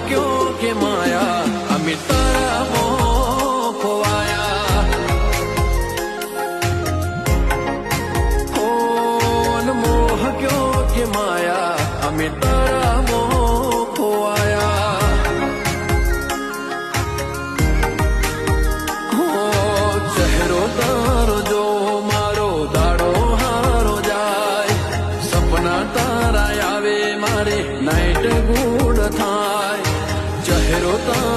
क्यों के माया अमी तारा मोह खोवाया हो मोह क्यों के माया अमी तारा मोह खोवाया हो चेहरो तारो जो मारो दाड़ो हारो जाए सपना तारा आवे मारे नाइट गुड थाय चेहरो तारो